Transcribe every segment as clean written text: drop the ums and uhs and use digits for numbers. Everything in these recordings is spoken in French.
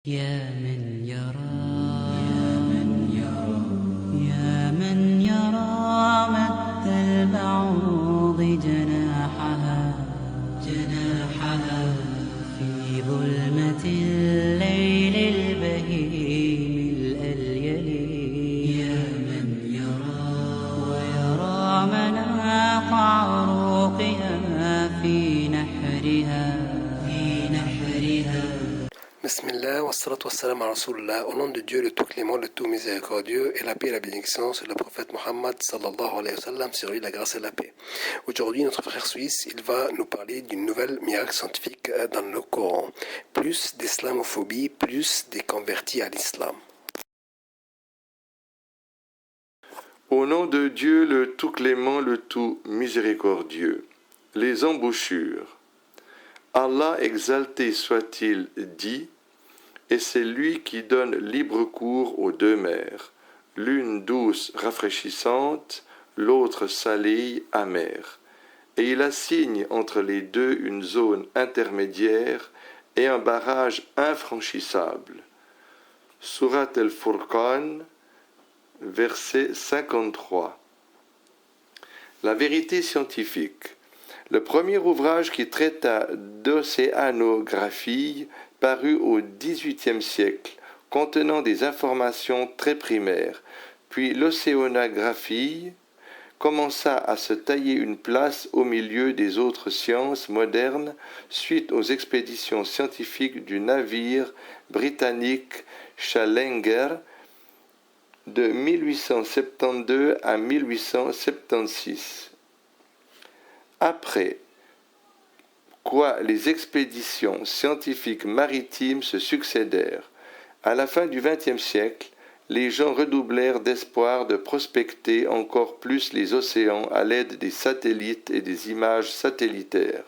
يا من يرى يا من يرى مد البعوض جناحها في ظلمة الليل البهيم الأليل يا من يرى ويرى مناط عروقها في نحرها Bismillah, wassalatu wassalam à Rasulullah, au nom de Dieu, le tout clément, le tout miséricordieux, et la paix et la bénédiction sur le prophète Muhammad sallallahu alayhi wa sallam, sur lui la grâce et la paix. Aujourd'hui, notre frère suisse, il va nous parler d'une nouvelle miracle scientifique dans le Coran. Plus d'islamophobie, plus des convertis à l'islam. Au nom de Dieu, le tout clément, le tout miséricordieux. Les embouchures. Allah exalté soit-il dit, et c'est lui qui donne libre cours aux deux mers, l'une douce rafraîchissante, l'autre salée amère. Et il assigne entre les deux une zone intermédiaire et un barrage infranchissable. Surat al-Furqan, verset 53. La vérité scientifique. Le premier ouvrage qui traita d'océanographie parut au XVIIIe siècle, contenant des informations très primaires, puis l'océanographie commença à se tailler une place au milieu des autres sciences modernes suite aux expéditions scientifiques du navire britannique Challenger de 1872 à 1876. Après quoi les expéditions scientifiques maritimes se succédèrent. À la fin du XXe siècle, les gens redoublèrent d'espoir de prospecter encore plus les océans à l'aide des satellites et des images satellitaires.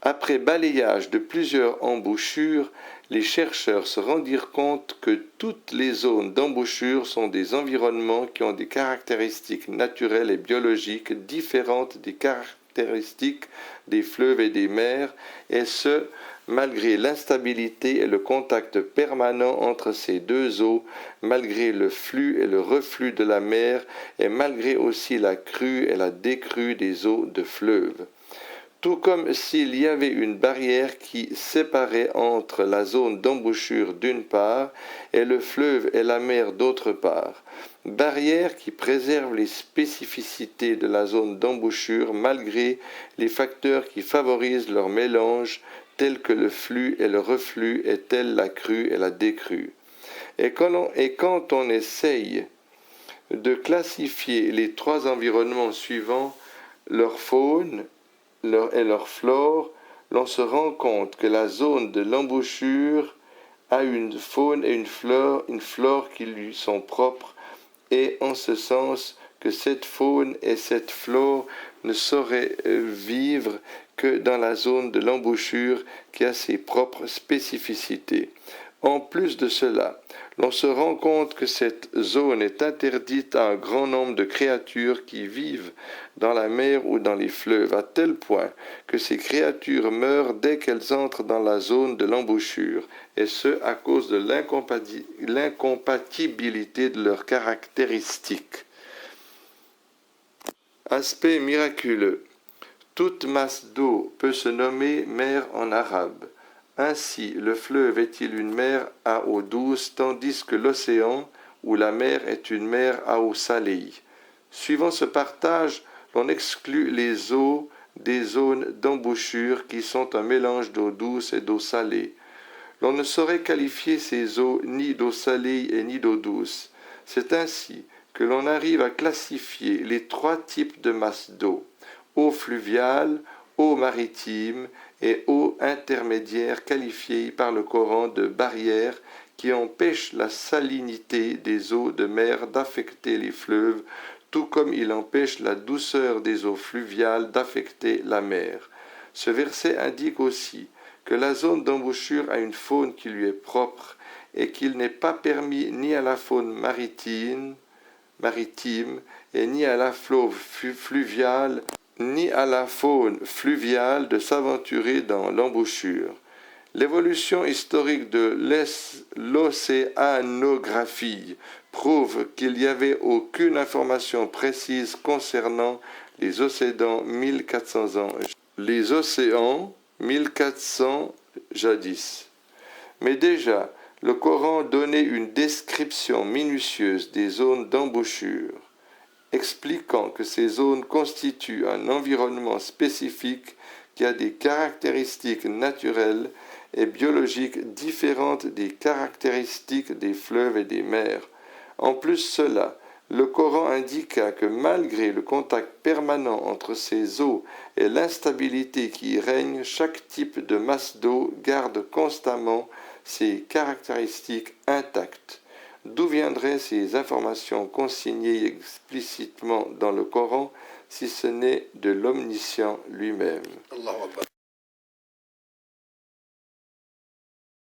Après balayage de plusieurs embouchures, les chercheurs se rendirent compte que toutes les zones d'embouchure sont des environnements qui ont des caractéristiques naturelles et biologiques différentes des caractéristiques des fleuves et des mers, et ce, malgré l'instabilité et le contact permanent entre ces deux eaux, malgré le flux et le reflux de la mer, et malgré aussi la crue et la décrue des eaux de fleuves. Tout comme s'il y avait une barrière qui séparait entre la zone d'embouchure d'une part et le fleuve et la mer d'autre part. Barrière qui préserve les spécificités de la zone d'embouchure malgré les facteurs qui favorisent leur mélange, tels que le flux et le reflux et tels la crue et la décrue. Et quand on essaye de classifier les trois environnements suivants, leur faune, leur flore, l'on se rend compte que la zone de l'embouchure a une faune et une flore qui lui sont propres, et en ce sens que cette faune et cette flore ne sauraient vivre que dans la zone de l'embouchure qui a ses propres spécificités. En plus de cela, l'on se rend compte que cette zone est interdite à un grand nombre de créatures qui vivent dans la mer ou dans les fleuves, à tel point que ces créatures meurent dès qu'elles entrent dans la zone de l'embouchure, et ce à cause de l'incompatibilité de leurs caractéristiques. Aspect miraculeux. Toute masse d'eau peut se nommer mer en arabe. Ainsi, le fleuve est-il une mer à eau douce, tandis que l'océan ou la mer est une mer à eau salée. Suivant ce partage, l'on exclut les eaux des zones d'embouchure qui sont un mélange d'eau douce et d'eau salée. L'on ne saurait qualifier ces eaux ni d'eau salée et ni d'eau douce. C'est ainsi que l'on arrive à classifier les trois types de masses d'eau: eau fluviale, eau maritime et eau intermédiaire, qualifiée par le Coran de barrière qui empêche la salinité des eaux de mer d'affecter les fleuves, tout comme il empêche la douceur des eaux fluviales d'affecter la mer. Ce verset indique aussi que la zone d'embouchure a une faune qui lui est propre et qu'il n'est pas permis ni à la faune maritime et ni à la flore fluviale ni à la faune fluviale de s'aventurer dans l'embouchure. L'évolution historique de l'océanographie prouve qu'il n'y avait aucune information précise concernant les océans 1400 ans. Les océans 1400 jadis. Mais déjà, le Coran donnait une description minutieuse des zones d'embouchure, expliquant que ces zones constituent un environnement spécifique qui a des caractéristiques naturelles et biologiques différentes des caractéristiques des fleuves et des mers. En plus cela, le Coran indiqua que malgré le contact permanent entre ces eaux et l'instabilité qui y règne, chaque type de masse d'eau garde constamment ses caractéristiques intactes. D'où viendraient ces informations consignées explicitement dans le Coran si ce n'est de l'Omniscient lui-même? Allahu Akbar.